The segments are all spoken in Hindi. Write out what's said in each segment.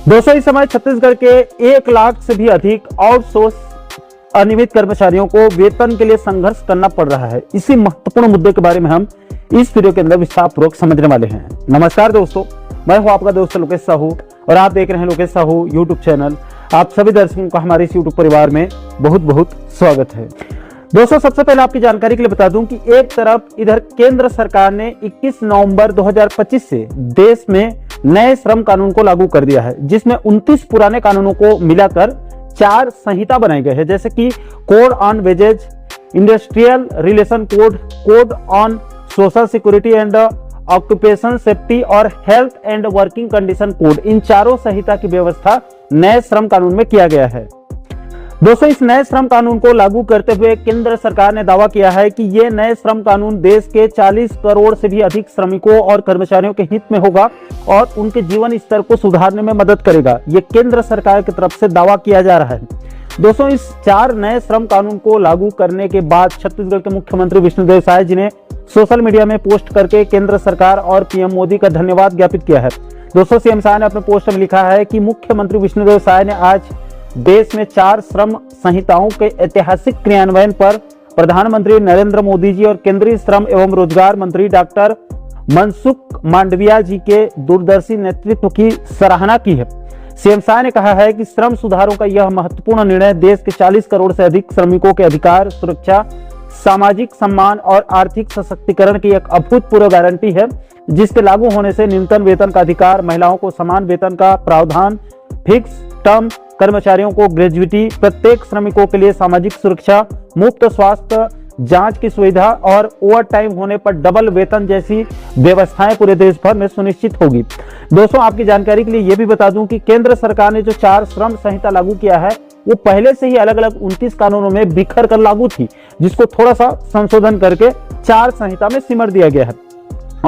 दोस्तों, इस समय छत्तीसगढ़ के 1 लाख से भी अधिक आउटसोर्स अनियमित कर्मचारियों को वेतन के लिए संघर्ष करना पड़ रहा है। इसी महत्वपूर्ण मुद्दे के बारे में हम इस वीडियो के अंदर विस्तार पूर्वक समझने वाले हैं। नमस्कार दोस्तों, मैं हूं आपका दोस्त लोकेश साहू और आप देख रहे हैं लोकेश साहू यूट्यूब चैनल। आप सभी दर्शकों का हमारे इस यूट्यूब परिवार में बहुत बहुत स्वागत है। दोस्तों, सबसे पहले आपकी जानकारी के लिए बता दूं कि एक तरफ इधर केंद्र सरकार ने 21 नवंबर 2025 से देश में नए श्रम कानून को लागू कर दिया है, जिसमें 29 पुराने कानूनों को मिलाकर 4 संहिता बनाए गए हैं, जैसे कि code on wages, industrial relation code, code on social security and occupation safety और health and working condition code. इन चारों संहिता की व्यवस्था नए श्रम कानून में किया गया है। दोस्तों, इस नए श्रम कानून को लागू करते हुए केंद्र सरकार ने दावा किया है कि ये नए श्रम कानून देश के 40 करोड़ से भी अधिक श्रमिकों और कर्मचारियों के हित में होगा और उनके जीवन स्तर को सुधारने में मदद करेगा। ये केंद्र सरकार की तरफ से दावा किया जा रहा है। दोस्तों, इस 4 नए श्रम कानून को लागू करने के बाद छत्तीसगढ़ के मुख्यमंत्री विष्णुदेव साय जी ने सोशल मीडिया में पोस्ट करके केंद्र सरकार और पीएम मोदी का धन्यवाद ज्ञापित किया है। दोस्तों, सीएम साय ने अपने पोस्ट में लिखा है कि मुख्यमंत्री विष्णुदेव साय ने आज देश में 4 श्रम संहिताओं के ऐतिहासिक क्रियान्वयन पर प्रधानमंत्री नरेंद्र मोदी जी और केंद्रीय श्रम एवं रोजगार मंत्री डॉक्टर मनसुख मांडविया जी के दूरदर्शी नेतृत्व की सराहना की है। सीएम साय ने कहा है कि श्रम सुधारों का यह महत्वपूर्ण निर्णय देश के 40 करोड़ से अधिक श्रमिकों के अधिकार, सुरक्षा, सामाजिक सम्मान और आर्थिक सशक्तिकरण की एक अभूतपूर्व गारंटी है, जिसके लागू होने से न्यूनतम वेतन का अधिकार, महिलाओं को समान वेतन का प्रावधान, फिक्स टर्म कर्मचारियों को ग्रेजुइटी, प्रत्येक श्रमिकों के लिए सामाजिक सुरक्षा, मुफ्त स्वास्थ्य जांच की सुविधा और ओवर टाइम होने पर डबल वेतन जैसी व्यवस्थाएं पूरे देश भर में सुनिश्चित होगी। दोस्तों, आपकी जानकारी के लिए यह भी बता दूं कि केंद्र सरकार ने जो 4 श्रम संहिता लागू किया है, वो पहले से ही अलग अलग 29 कानूनों में बिखर कर लागू थी, जिसको थोड़ा सा संशोधन करके 4 संहिता में सिमट दिया गया है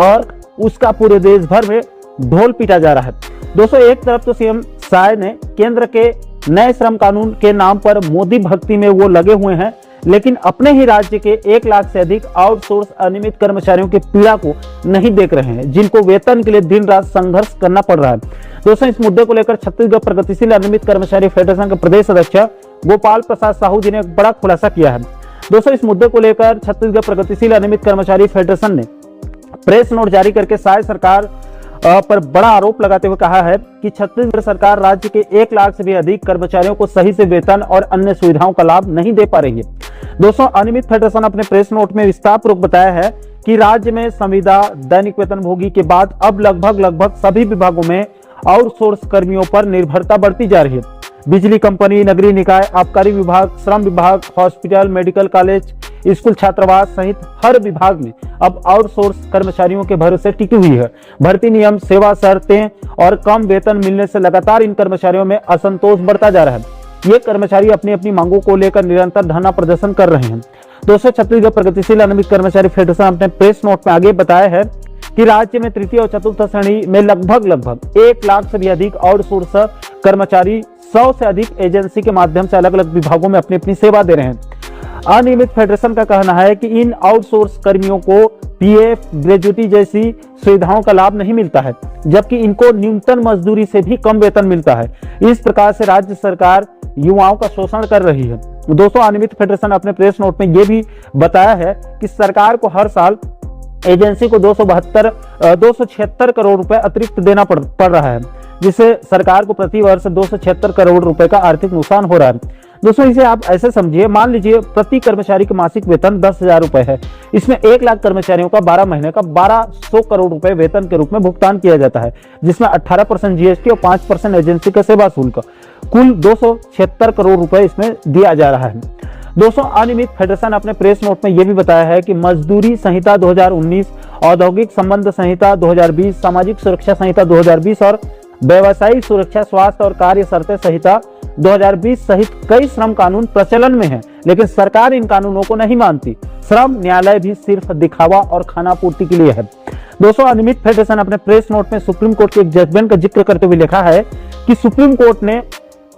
और उसका पूरे देश भर में ढोल पीटा जा रहा है। दोस्तों, एक तरफ तो सीएम साय ने केंद्र के नए श्रम कानून के नाम पर मोदी भक्ति में वो लगे हुए हैं, लेकिन अपने ही राज्य के 1 लाख से अधिक आउटसोर्स अनियमित कर्मचारियों की पीड़ा को नहीं देख रहे हैं, जिनको वेतन के लिए दिन रात संघर्ष करना पड़ रहा है। दोस्तों, इस मुद्दे को लेकर छत्तीसगढ़ प्रगतिशील अनियमित कर्मचारी फेडरेशन के प्रदेश अध्यक्ष गोपाल प्रसाद साहू जी ने एक बड़ा खुलासा किया है। दोस्तों, इस मुद्दे को लेकर छत्तीसगढ़ प्रगतिशील अनियमित कर्मचारी फेडरेशन ने प्रेस नोट जारी करके साय सरकार पर बड़ा आरोप लगाते हुए कहा है कि छत्तीसगढ़ सरकार राज्य के 1 लाख से भी अधिक कर्मचारियों को सही से वेतन और अन्य सुविधाओं का लाभ नहीं दे पा रही है। दोस्तों, अनियमित फेडरेशन अपने प्रेस नोट में विस्तार पूर्वक बताया है कि राज्य में संविदा, दैनिक वेतनभोगी के बाद अब लगभग सभी विभागों में आउटसोर्स कर्मियों पर निर्भरता बढ़ती जा रही है। बिजली कंपनी, नगरीय निकाय, आबकारी विभाग, श्रम विभाग, हॉस्पिटल, मेडिकल कॉलेज, स्कूल छात्रावास सहित हर विभाग में अब आउटसोर्स कर्मचारियों के भरोसे टिकी हुई है। भर्ती नियम, सेवा शर्तें और कम वेतन मिलने से लगातार इन कर्मचारियों में असंतोष बढ़ता जा रहा है। ये कर्मचारी अपनी अपनी मांगों को लेकर निरंतर धरना प्रदर्शन कर रहे हैं। दोस्तों, छत्तीसगढ़ प्रगतिशील अनियमित कर्मचारी फेडरेशन अपने प्रेस नोट में आगे बताया है कि राज्य में तृतीय और चतुर्थ श्रेणी में लगभग 1 लाख से भी अधिक आउटसोर्स कर्मचारी 100 से अधिक एजेंसी के माध्यम से अलग अलग विभागों में अपनी अपनी सेवा दे रहे हैं। अनियमित फेडरेशन का कहना है कि इन आउटसोर्स कर्मियों को पीएफ, ग्रेजुइटी जैसी सुविधाओं का लाभ नहीं मिलता है, जबकि इनको न्यूनतम मजदूरी से भी कम वेतन मिलता है। इस प्रकार से राज्य सरकार युवाओं का शोषण कर रही है। दोस्तों, अनियमित फेडरेशन अपने प्रेस नोट में यह भी बताया है कि सरकार को हर साल एजेंसी को 276 करोड़ रुपए अतिरिक्त देना पड़ रहा है, जिससे सरकार को प्रति वर्ष 276 करोड़ रुपए का आर्थिक नुकसान हो रहा है। दोस्तों, इसे आप ऐसे समझिए, मान लीजिए प्रति कर्मचारी का मासिक वेतन 10,000 रुपए है। इसमें 1 लाख कर्मचारियों का 12 महीने का 1200 करोड़ रुपए वेतन के रूप में भुगतान किया जाता है, जिसमें 18% जीएसटी और 5% एजेंसी का सेवा शुल्क, कुल 276 करोड़ रुपए इसमें दिया जा रहा है। दोस्तों, अनियमित फेडरेशन अपने प्रेस नोट में यह भी बताया है कि मजदूरी संहिता 2019, औद्योगिक संबंध संहिता 2020, सामाजिक सुरक्षा संहिता 2020 और व्यवसायिक सुरक्षा, स्वास्थ्य और कार्य शर्तें संहिता 2020 सहित कई श्रम कानून प्रचलन में हैं, लेकिन सरकार इन कानूनों को नहीं मानती। श्रम न्यायालय भी सिर्फ दिखावा और खानापूर्ति के लिए है। दोस्तों, अनियमित फेडरेशन अपने प्रेस नोट में सुप्रीम कोर्ट के एक जजमेंट का जिक्र करते हुए लिखा है कि सुप्रीम कोर्ट ने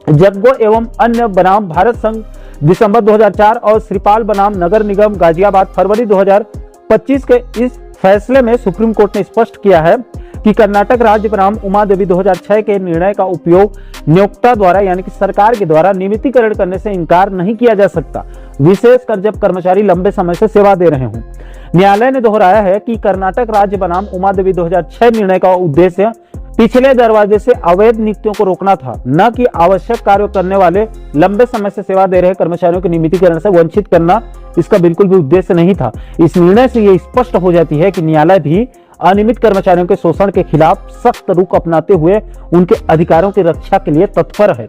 जग्गो एवं अन्य बनाम भारत संघ दिसंबर 2004 और श्रीपाल बनाम नगर निगम गाजियाबाद फरवरी 2025 के इस फैसले में सुप्रीम कोर्ट ने स्पष्ट किया है कि कर्नाटक राज्य बनाम उमा देवी 2006 के निर्णय का उपयोग नियोक्ता द्वारा यानी कि सरकार के द्वारा नियमितीकरण करने से इनकार नहीं किया जा सकता, विशेषकर जब कर्मचारी लंबे समय से सेवा दे रहे हों। न्यायालय ने दोहराया है कि कर्नाटक राज्य बनाम उमा देवी 2006 निर्णय का उद्देश्य पिछले दरवाजे से अवैध नियुक्तियों को रोकना था, न कि आवश्यक कार्य करने वाले लंबे समय से सेवा दे रहे कर्मचारियों के नियमितीकरण से वंचित करना इसका बिल्कुल भी उद्देश्य नहीं था। इस निर्णय से यह स्पष्ट हो जाती है कि न्यायालय भी अनियमित कर्मचारियों के शोषण के खिलाफ सख्त रुख अपनाते हुए उनके अधिकारों की रक्षा के लिए तत्पर है।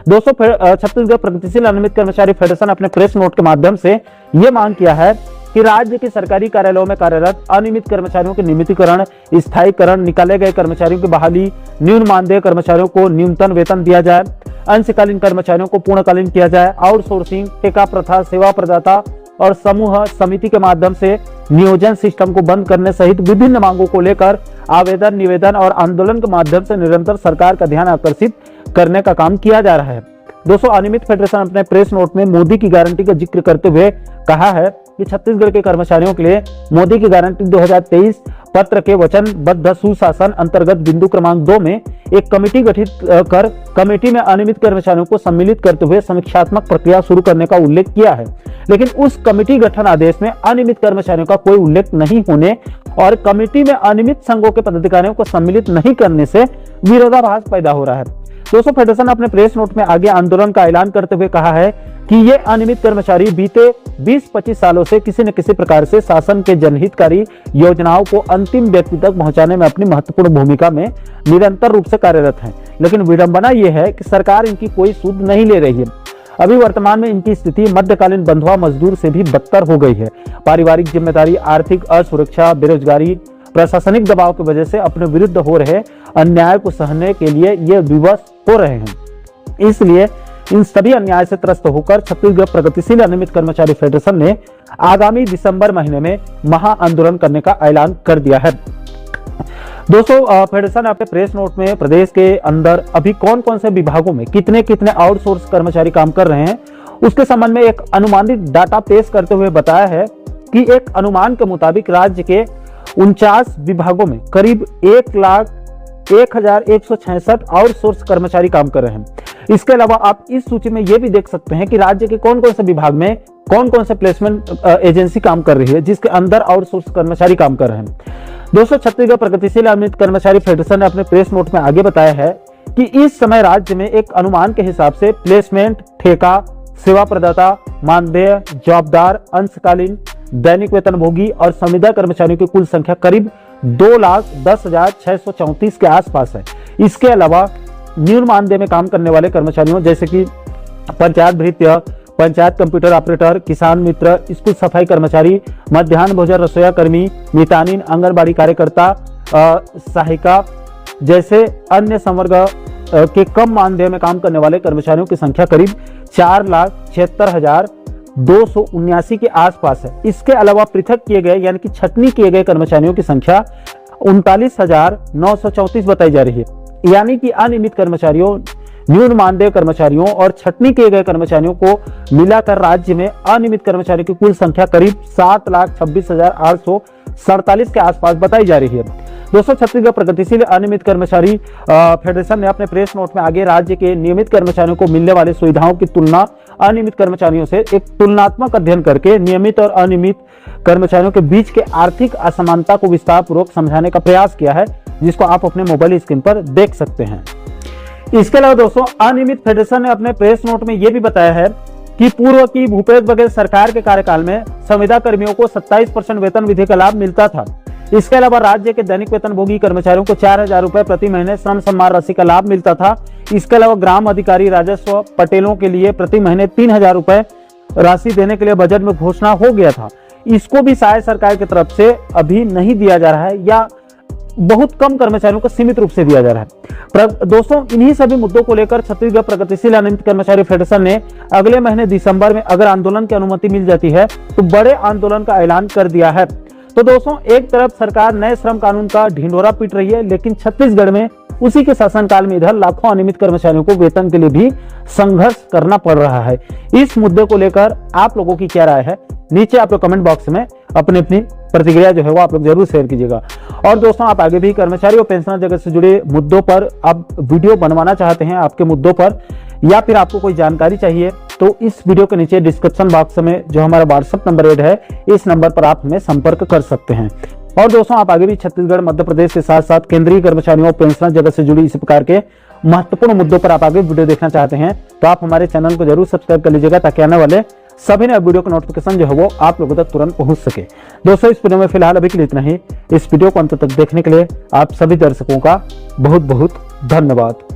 दोस्तों, छत्तीसगढ़ प्रगतिशील अनियमित कर्मचारी फेडरेशन अपने प्रेस नोट के माध्यम से यह मांग किया है कि राज्य के सरकारी कार्यालयों में कार्यरत अनियमित कर्मचारियों के नियमितीकरण, स्थायीकरण, निकाले गए कर्मचारियों की बहाली, न्यून मानदेय कर्मचारियों को न्यूनतम वेतन दिया जाए, अंशकालीन कर्मचारियों को पूर्णकालीन किया जाए, आउटसोर्सिंग, ठेका प्रथा, सेवा प्रदाता और समूह समिति के माध्यम से नियोजन सिस्टम को बंद करने सहित विभिन्न मांगों को लेकर आवेदन, निवेदन और आंदोलन के माध्यम से निरंतर सरकार का ध्यान आकर्षित करने का काम किया जा रहा है। दोस्तों, अनियमित फेडरेशन अपने प्रेस नोट में मोदी की गारंटी का जिक्र करते हुए कहा है कि छत्तीसगढ़ के कर्मचारियों के लिए मोदी की गारंटी 2023 पत्र के वचनबद्ध सुशासन अंतर्गत बिंदु क्रमांक 2 में एक कमेटी गठित कर कमेटी में अनियमित कर्मचारियों को सम्मिलित करते हुए समीक्षात्मक प्रक्रिया शुरू करने का उल्लेख किया है। लेकिन उस कमेटी गठन आदेश में अनियमित कर्मचारियों का कोई उल्लेख नहीं होने और कमेटी में अनियमित संघों के पदाधिकारियों को सम्मिलित नहीं करने से विरोधाभास पैदा हो रहा है। दोस्तों, फेडरेशन अपने प्रेस नोट में आगे आंदोलन का ऐलान करते हुए कहा है कि ये अनियमित कर्मचारी बीते 20-25 सालों से किसी न किसी प्रकार से शासन के जनहितकारी योजनाओं को अंतिम व्यक्ति तक पहुंचाने में अपनी महत्वपूर्ण भूमिका में निरंतर रूप से कार्यरत हैं। लेकिन विडंबना यह है कि सरकार इनकी कोई सूद नहीं ले रही है। अभी वर्तमान में इनकी स्थिति मध्यकालीन बंधुआ मजदूर से भी बदतर हो गई है। पारिवारिक जिम्मेदारी, आर्थिक असुरक्षा, बेरोजगारी, प्रशासनिक दबाव की वजह से अपने विरुद्ध हो रहे अन्याय को सहने के लिए ये विवश हो रहे हैं। इसलिए इन सभी अन्याय से त्रस्त होकर छत्तीसगढ़ प्रगतिशील अनियमित कर्मचारी फेडरेशन ने आगामी दिसंबर महीने में महा आंदोलन करने का ऐलान कर दिया है। दोस्तों, फेडरेशन अपने प्रेस नोट में प्रदेश के अंदर अभी कौन कौन से विभागों में कितने कितने आउटसोर्स कर्मचारी काम कर रहे हैं उसके संबंध में एक अनुमानित डाटा पेश करते हुए बताया है कि एक अनुमान के मुताबिक राज्य के 49 विभागों में करीब 1,01,166 आउटसोर्स कर्मचारी काम कर रहे हैं। इसके अलावा आप इस सूची में यह भी देख सकते हैं कि राज्य के कौन कौन से विभाग में कौन कौन से प्लेसमेंट एजेंसी काम कर रही है जिसके अंदर आउटसोर्स कर्मचारी काम कर रहे हैं। दोस्तों, छत्तीसगढ़ प्रगतिशील अनियमित कर्मचारी फेडरेशन ने अपने प्रेस नोट में आगे बताया है कि इस समय राज्य में एक अनुमान के हिसाब से प्लेसमेंट, ठेका, सेवा प्रदाता, मानदेय, जॉबदार, अंशकालीन, दैनिक वेतनभोगी और संविदा कर्मचारियों की कुल संख्या करीब 2,10,634 के आसपास है। इसके अलावा न्यून मानदेय में काम करने वाले कर्मचारियों जैसे कि पंचायत भृत्य, पंचायत कंप्यूटर ऑपरेटर, किसान मित्र, स्कूल सफाई कर्मचारी, मध्याह्न भोजन रसोईया कर्मी, मितानिन, आंगनबाड़ी कार्यकर्ता, सहायिका जैसे अन्य संवर्ग के कम मानदेय में काम करने वाले कर्मचारियों की संख्या करीब 4,76,279 के आसपास है। इसके अलावा पृथक किए गए यानी कि छटनी किए गए कर्मचारियों की संख्या 39,934 बताई जा रही है। यानी कि अनियमित कर्मचारियों, न्यून मानदेय कर्मचारियों और छटनी किए गए कर्मचारियों को मिलाकर राज्य में अनियमित कर्मचारियों की कुल संख्या करीब 7,26,847 के आसपास बताई जा रही है। दोस्तों, छत्तीसगढ़ प्रगतिशील अनियमित कर्मचारी फेडरेशन ने अपने प्रेस नोट में आगे राज्य के नियमित कर्मचारियों को मिलने वाली सुविधाओं की तुलना अनियमित कर्मचारियों से एक तुलनात्मक अध्ययन करके नियमित और अनियमित कर्मचारियों के बीच के आर्थिक असमानता को विस्तार पूर्वक समझाने का प्रयास किया है, जिसको आप अपने मोबाइल स्क्रीन पर देख सकते हैं। इसके अलावा दोस्तों, अनियमित फेडरेशन ने अपने प्रेस नोट में यह भी बताया है कि पूर्व की भूपेश बघेल सरकार के कार्यकाल में संविदा कर्मियों को 27% वेतन वृद्धि का लाभ मिलता था। इसके अलावा राज्य के दैनिक वेतनभोगी कर्मचारियों को 4,000 रुपए प्रति महीने श्रम सम्मान राशि का लाभ मिलता था। इसके अलावा ग्राम अधिकारी राजस्व पटेलों के लिए प्रति महीने 3,000 रुपए राशि देने के लिए बजट में घोषणा हो गया था। इसको भी शायद सरकार की तरफ से अभी नहीं दिया जा रहा है या बहुत कम कर्मचारियों को सीमित रूप से दिया जा रहा है। दोस्तों, इन्हीं सभी मुद्दों को लेकर छत्तीसगढ़ प्रगतिशील अनियमित कर्मचारी फेडरेशन ने अगले महीने दिसंबर में अगर आंदोलन की अनुमति मिल जाती है तो बड़े आंदोलन का ऐलान कर दिया है। तो दोस्तों, एक तरफ सरकार नए श्रम कानून का ढिंढोरा पीट रही है, लेकिन छत्तीसगढ़ में उसी के शासनकाल में इधर लाखों अनियमित कर्मचारियों को वेतन के लिए भी संघर्ष करना पड़ रहा है। इस मुद्दे को लेकर आप लोगों की क्या राय है, नीचे आप लोग कमेंट बॉक्स में अपनी प्रतिक्रिया जो है वो आप लोग जरूर शेयर कीजिएगा। और दोस्तों, आप आगे भी कर्मचारी और पेंशनर जगत से जुड़े मुद्दों पर आप वीडियो बनवाना चाहते हैं, आपके मुद्दों पर, या फिर आपको कोई जानकारी चाहिए, तो इस वीडियो के नीचे डिस्क्रिप्शन बॉक्स में जो हमारा व्हाट्सएप नंबर ऐड है, इस नंबर पर आप हमें संपर्क कर सकते हैं। और दोस्तों, आप आगे भी छत्तीसगढ़, मध्य प्रदेश के साथ साथ केंद्रीय कर्मचारियों और पेंशनर जगत से जुड़ी इस प्रकार के महत्वपूर्ण मुद्दों पर आप आगे वीडियो देखना चाहते हैं, तो आप हमारे चैनल को जरूर सब्सक्राइब कर लीजिएगा, ताकि आने वाले सभी नए वीडियो का नोटिफिकेशन जो है वो आप लोगों तक तुरंत पहुंच सके। दोस्तों, इस वीडियो में फिलहाल अभी के लिए इतना ही। इस वीडियो को अंत तक देखने के लिए आप सभी दर्शकों का बहुत बहुत धन्यवाद।